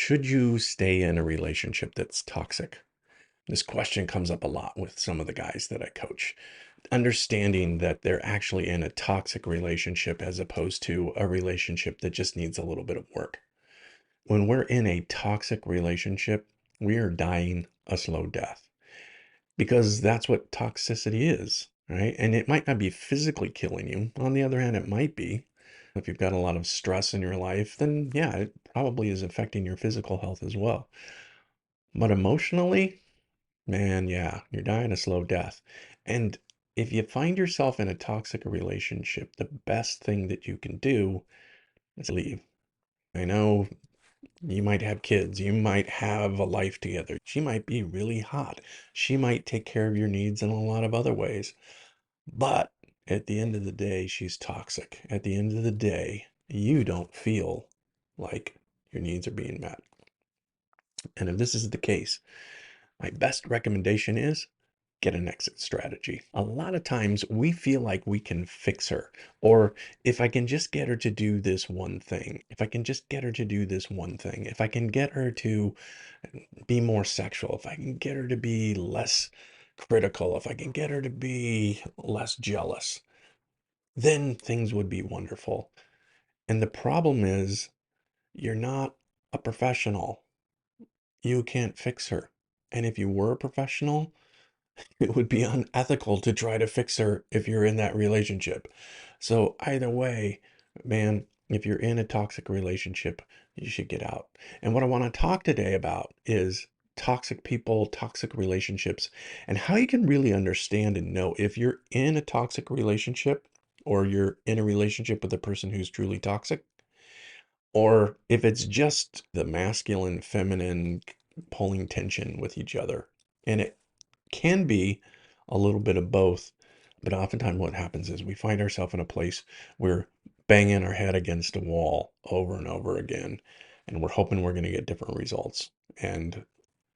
Should you stay in a relationship that's toxic? This question comes up a lot with some of the guys that I coach. Understanding that they're actually in a toxic relationship as opposed to a relationship that just needs a little bit of work. When we're in a toxic relationship, we are dying a slow death because that's what toxicity is, right? And it might not be physically killing you. On the other hand, it might be. If you've got a lot of stress in your life, then yeah, it probably is affecting your physical health as well. But emotionally, man, yeah, you're dying a slow death. And if you find yourself in a toxic relationship, the best thing that you can do is leave. I know you might have kids, you might have a life together. She might be really hot. She might take care of your needs in a lot of other ways. But at the end of the day, she's toxic. At the end of the day, you don't feel like your needs are being met. And if this is the case, my best recommendation is get an exit strategy. A lot of times we feel like we can fix her, or if I can just get her to do this one thing, if I can just get her to do this one thing, if I can get her to be more sexual, if I can get her to be less critical, if I can get her to be less jealous, then things would be wonderful. And the problem is, you're not a professional. You can't fix her. And if you were a professional, it would be unethical to try to fix her if you're in that relationship. So either way, man, if you're in a toxic relationship, you should get out. And what I want to talk today about is toxic people, toxic relationships, and how you can really understand and know if you're in a toxic relationship or you're in a relationship with a person who's truly toxic, or if it's just the masculine, feminine pulling tension with each other. And it can be a little bit of both, but oftentimes what happens is we find ourselves in a place where banging our head against a wall over and over again, and we're hoping we're going to get different results. And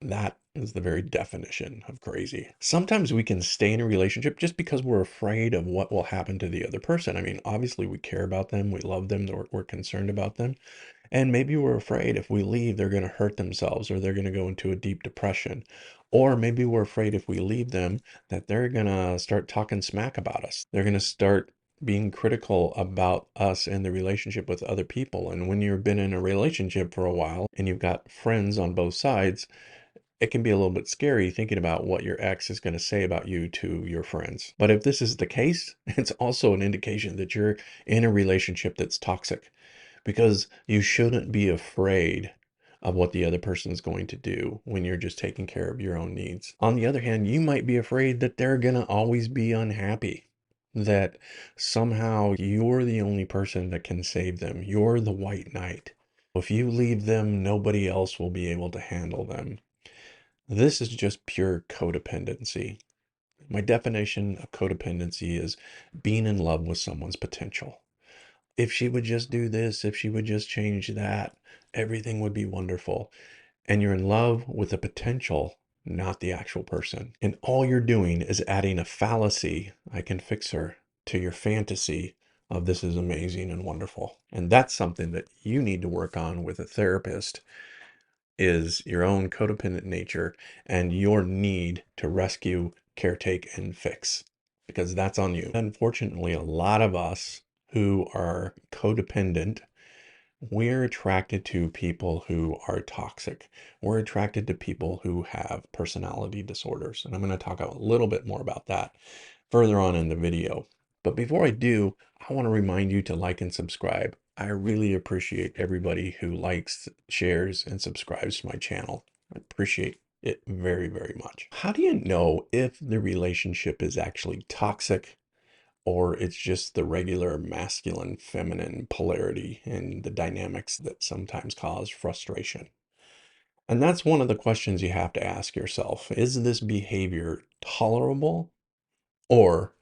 that is the very definition of crazy. Sometimes we can stay in a relationship just because we're afraid of what will happen to the other person. I mean, obviously we care about them, we love them, we're concerned about them. And maybe we're afraid if we leave, they're going to hurt themselves or they're going to go into a deep depression. Or maybe we're afraid if we leave them that they're going to start talking smack about us. They're going to start being critical about us and the relationship with other people. And when you've been in a relationship for a while and you've got friends on both sides, it can be a little bit scary thinking about what your ex is going to say about you to your friends. But if this is the case, it's also an indication that you're in a relationship that's toxic because you shouldn't be afraid of what the other person is going to do when you're just taking care of your own needs. On the other hand, you might be afraid that they're going to always be unhappy, that somehow you're the only person that can save them. You're the white knight. If you leave them, nobody else will be able to handle them. This is just pure codependency. My definition of codependency is being in love with someone's potential. If she would just do this, if she would just change that, everything would be wonderful. And you're in love with the potential, not the actual person. And all you're doing is adding a fallacy, I can fix her, to your fantasy of this is amazing and wonderful. And that's something that you need to work on with a therapist is your own codependent nature and your need to rescue, caretake, and fix, because that's on you. Unfortunately, a lot of us who are codependent, we're attracted to people who are toxic. We're attracted to people who have personality disorders. And I'm going to talk a little bit more about that further on in the video. But before I do, I want to remind you to like and subscribe. I really appreciate everybody who likes, shares, and subscribes to my channel. I appreciate it very, very much. How do you know if the relationship is actually toxic or it's just the regular masculine feminine polarity and the dynamics that sometimes cause frustration? And that's one of the questions you have to ask yourself. Is this behavior tolerable or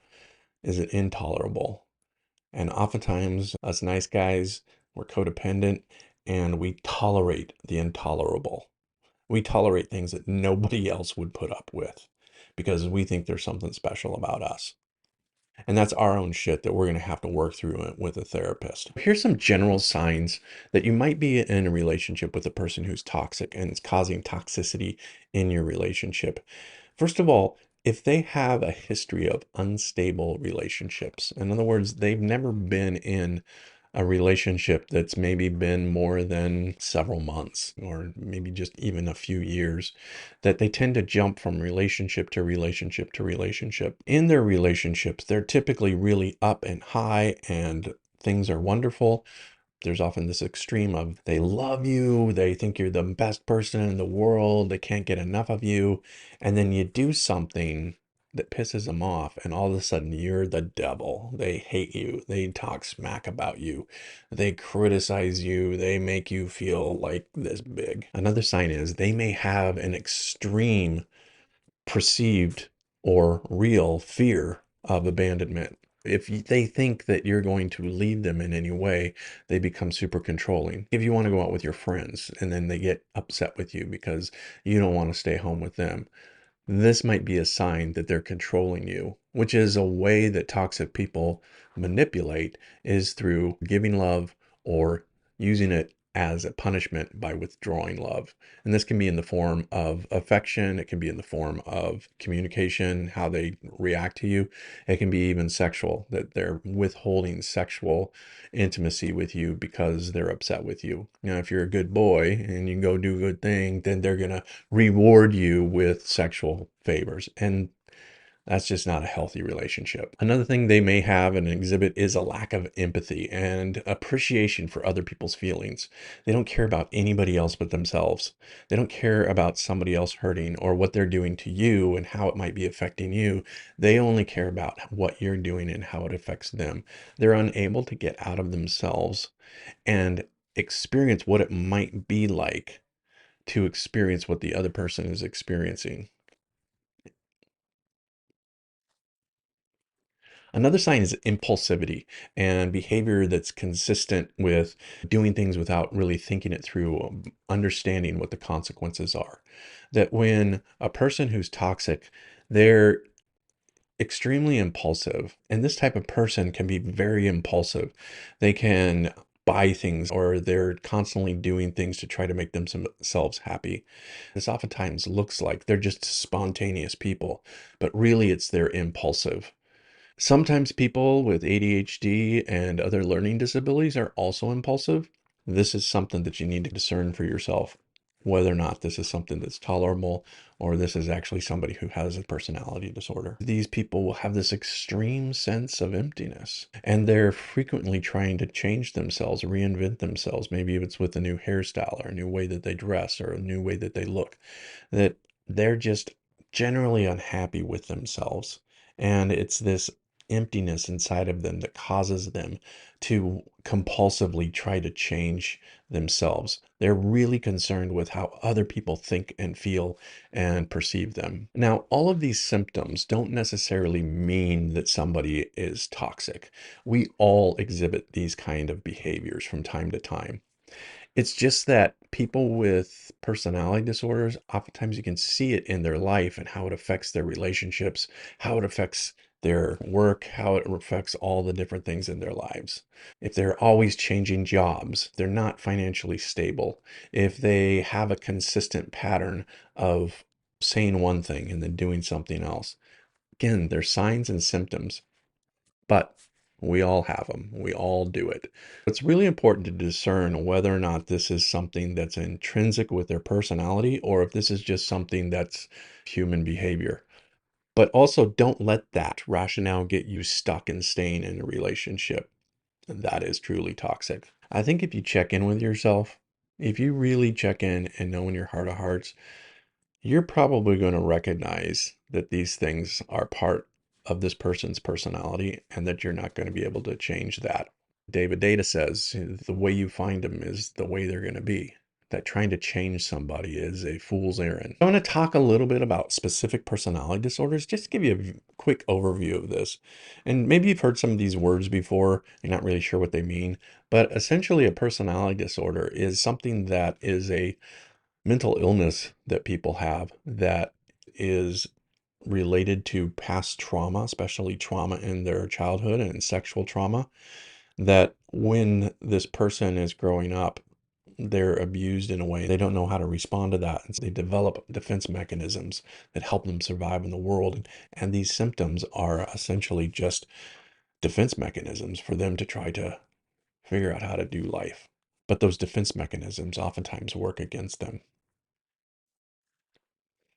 is it intolerable? And oftentimes, us nice guys, we're codependent and we tolerate the intolerable. We tolerate things that nobody else would put up with because we think there's something special about us. And that's our own shit that we're going to have to work through it with a therapist. Here's some general signs that you might be in a relationship with a person who's toxic and it's causing toxicity in your relationship. First of all, if they have a history of unstable relationships, in other words, they've never been in a relationship that's maybe been more than several months or maybe just even a few years, that they tend to jump from relationship to relationship to relationship. In their relationships, they're typically really up and high and things are wonderful. There's often this extreme of they love you, they think you're the best person in the world, they can't get enough of you, and then you do something that pisses them off, and all of a sudden you're the devil. They hate you, they talk smack about you, they criticize you, they make you feel like this big. Another sign is they may have an extreme perceived or real fear of abandonment. If they think that you're going to leave them in any way, they become super controlling. If you want to go out with your friends and then they get upset with you because you don't want to stay home with them, this might be a sign that they're controlling you, which is a way that toxic people manipulate, is through giving love or using it as a punishment by withdrawing love. And this can be in the form of affection, it can be in the form of communication, how they react to you. It can be even sexual, that they're withholding sexual intimacy with you because they're upset with you. Now, if you're a good boy and you go do a good thing, then they're going to reward you with sexual favors. And that's just not a healthy relationship. Another thing they may have and exhibit is a lack of empathy and appreciation for other people's feelings. They don't care about anybody else but themselves. They don't care about somebody else hurting or what they're doing to you and how it might be affecting you. They only care about what you're doing and how it affects them. They're unable to get out of themselves and experience what it might be like to experience what the other person is experiencing. Another sign is impulsivity and behavior that's consistent with doing things without really thinking it through, understanding what the consequences are. That when a person who's toxic, they're extremely impulsive, and this type of person can be very impulsive. They can buy things or they're constantly doing things to try to make themselves happy. This oftentimes looks like they're just spontaneous people, but really it's they're impulsive. Sometimes people with ADHD and other learning disabilities are also impulsive. This is something that you need to discern for yourself, whether or not this is something that's tolerable or this is actually somebody who has a personality disorder. These people will have this extreme sense of emptiness, and they're frequently trying to change themselves, reinvent themselves. Maybe if it's with a new hairstyle or a new way that they dress or a new way that they look, that they're just generally unhappy with themselves. And it's this emptiness inside of them that causes them to compulsively try to change themselves. They're really concerned with how other people think and feel and perceive them. Now, all of these symptoms don't necessarily mean that somebody is toxic. We all exhibit these kind of behaviors from time to time. It's just that people with personality disorders, oftentimes you can see it in their life and how it affects their relationships, how it affects their work, how it affects all the different things in their lives. If they're always changing jobs, they're not financially stable. If they have a consistent pattern of saying one thing and then doing something else, again, they're signs and symptoms, but we all have them. We all do it. It's really important to discern whether or not this is something that's intrinsic with their personality or if this is just something that's human behavior. But also don't let that rationale get you stuck and staying in a relationship that is truly toxic. I think if you check in with yourself, if you really check in and know in your heart of hearts, you're probably going to recognize that these things are part of this person's personality and that you're not going to be able to change that. David Data says the way you find them is the way they're going to be. That trying to change somebody is a fool's errand. I want to talk a little bit about specific personality disorders, just to give you a quick overview of this. And maybe you've heard some of these words before, you're not really sure what they mean, but essentially a personality disorder is something that is a mental illness that people have that is related to past trauma, especially trauma in their childhood and sexual trauma, that when this person is growing up, they're abused in a way they don't know how to respond to that. And so they develop defense mechanisms that help them survive in the world. And these symptoms are essentially just defense mechanisms for them to try to figure out how to do life. But those defense mechanisms oftentimes work against them.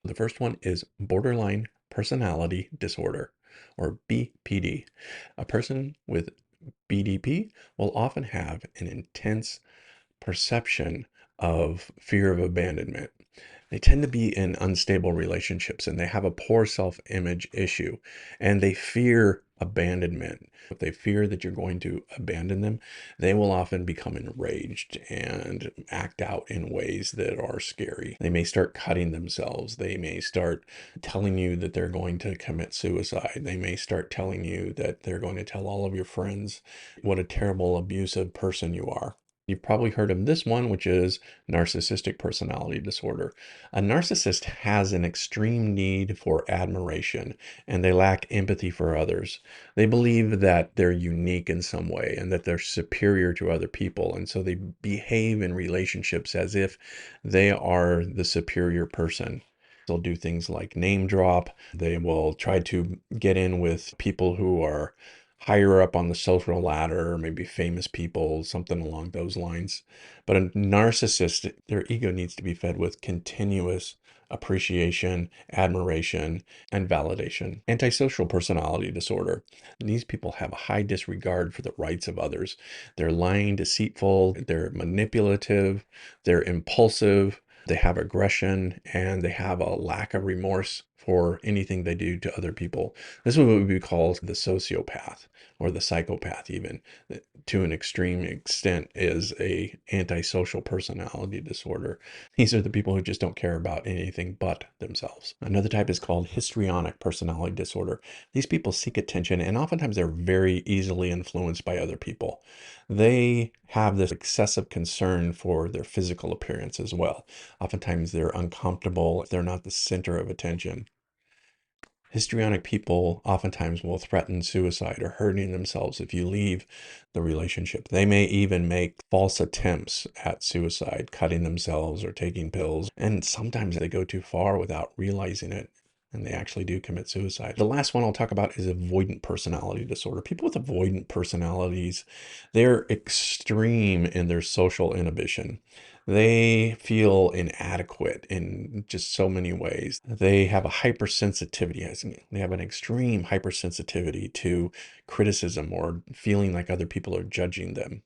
The first one is borderline personality disorder, or BPD. A person with BDP will often have an intense perception of fear of abandonment. They tend to be in unstable relationships and they have a poor self-image issue and they fear abandonment. If they fear that you're going to abandon them, they will often become enraged and act out in ways that are scary. They may start cutting themselves. They may start telling you that they're going to commit suicide. They may start telling you that they're going to tell all of your friends what a terrible, abusive person you are. You've probably heard of this one, which is narcissistic personality disorder. A narcissist has an extreme need for admiration and they lack empathy for others. They believe that they're unique in some way and that they're superior to other people. And so they behave in relationships as if they are the superior person. They'll do things like name drop. They will try to get in with people who are higher up on the social ladder, or maybe famous people, something along those lines. But a narcissist, their ego needs to be fed with continuous appreciation, admiration, and validation. Antisocial personality disorder. These people have a high disregard for the rights of others. They're lying, deceitful, they're manipulative, they're impulsive, they have aggression, and they have a lack of remorse for anything they do to other people. This is what we call the sociopath or the psychopath, even to an extreme extent, is a antisocial personality disorder. These are the people who just don't care about anything but themselves. Another type is called histrionic personality disorder. These people seek attention and oftentimes they're very easily influenced by other people. They have this excessive concern for their physical appearance as well. Oftentimes they're uncomfortable if they're not the center of attention. Histrionic people oftentimes will threaten suicide or hurting themselves if you leave the relationship. They may even make false attempts at suicide, cutting themselves or taking pills. And sometimes they go too far without realizing it, and they actually do commit suicide. The last one I'll talk about is avoidant personality disorder. People with avoidant personalities, they're extreme in their social inhibition. They feel inadequate in just so many ways. They have a hypersensitivity. They have an extreme hypersensitivity to criticism or feeling like other people are judging them.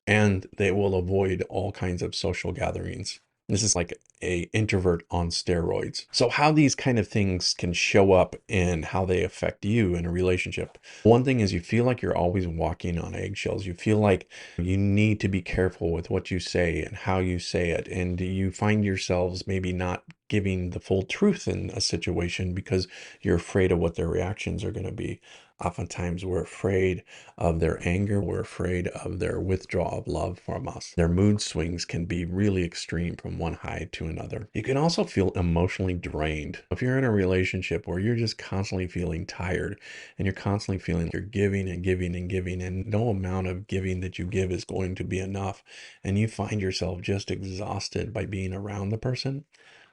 And they will avoid all kinds of social gatherings. This is like a introvert on steroids. So how these kind of things can show up and how they affect you in a relationship. One thing is you feel like you're always walking on eggshells. You feel like you need to be careful with what you say and how you say it. And you find yourselves maybe not giving the full truth in a situation because you're afraid of what their reactions are going to be. Oftentimes we're afraid of their anger. We're afraid of their withdrawal of love from us. Their mood swings can be really extreme from one high to another. You can also feel emotionally drained. If you're in a relationship where you're just constantly feeling tired and you're constantly feeling you're giving and giving and giving and no amount of giving that you give is going to be enough, and you find yourself just exhausted by being around the person,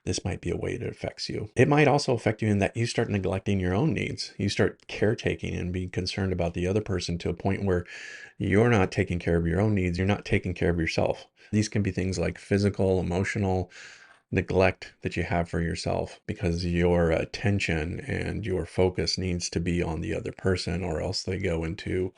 this might be a way that affects you. It might also affect you in that you start neglecting your own needs. You start caretaking and being concerned about the other person to a point where you're not taking care of your own needs. You're not taking care of yourself. These can be things like physical, emotional neglect that you have for yourself because your attention and your focus needs to be on the other person, or else they go into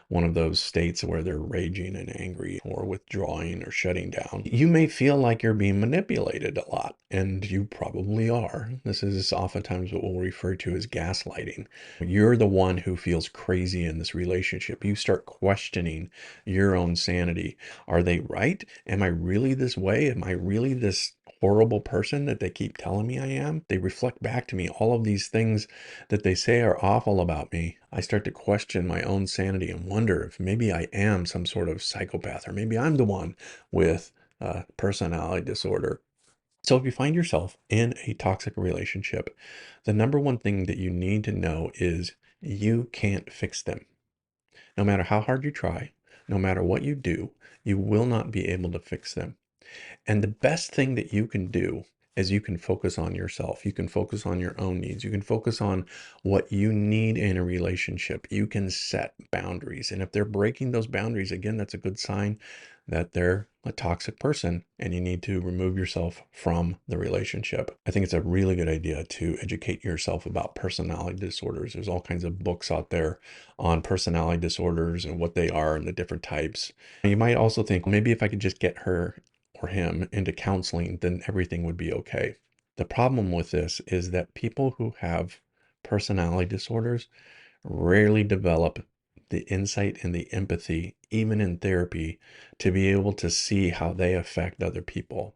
one of those states where they're raging and angry or withdrawing or shutting down. You may feel like you're being manipulated a lot, and you probably are. This is oftentimes what we'll refer to as gaslighting. You're the one who feels crazy in this relationship. You start questioning your own sanity. Are they right? Am I really this way? Am I really this horrible person that they keep telling me I am? They reflect back to me all of these things that they say are awful about me. I start to question my own sanity and wonder if maybe I am some sort of psychopath, or maybe I'm the one with personality disorder. So if you find yourself in a toxic relationship, the number one thing that you need to know is you can't fix them. No matter how hard you try, no matter what you do, you will not be able to fix them. And the best thing that you can do is you can focus on yourself. You can focus on your own needs. You can focus on what you need in a relationship. You can set boundaries. And if they're breaking those boundaries, again, that's a good sign that they're a toxic person and you need to remove yourself from the relationship. I think it's a really good idea to educate yourself about personality disorders. There's all kinds of books out there on personality disorders and what they are and the different types. You might also think, maybe if I could just get her or him into counseling, then everything would be okay. The problem with this is that people who have personality disorders rarely develop the insight and the empathy, even in therapy, to be able to see how they affect other people.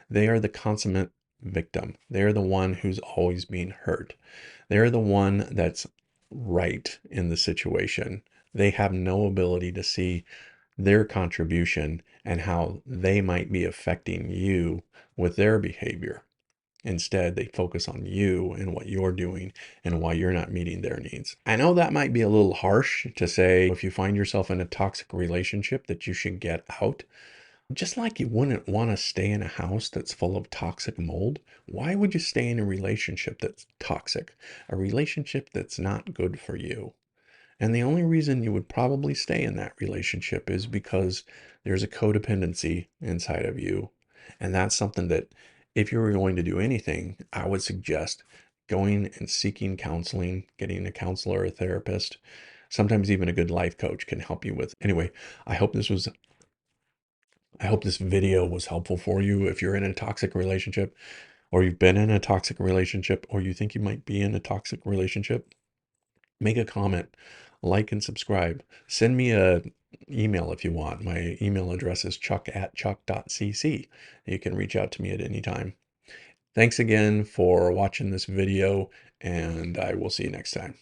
They are the consummate victim. They're the one who's always being hurt. They're the one that's right in the situation. They have no ability to see their contribution and how they might be affecting you with their behavior. Instead, they focus on you and what you're doing and why you're not meeting their needs. I know that might be a little harsh to say if you find yourself in a toxic relationship that you should get out. Just like you wouldn't want to stay in a house that's full of toxic mold, why would you stay in a relationship that's toxic? A relationship that's not good for you? And the only reason you would probably stay in that relationship is because there's a codependency inside of you. And that's something that if you were going to do anything, I would suggest going and seeking counseling, getting a counselor, a therapist, sometimes even a good life coach can help you with. Anyway, I hope this was I hope this video was helpful for you if you're in a toxic relationship or you've been in a toxic relationship or you think you might be in a toxic relationship. Make a comment, like and subscribe. Send me a email if you want. My email address is chuck@chuck.cc. You can reach out to me at any time. Thanks again for watching this video, and I will see you next time.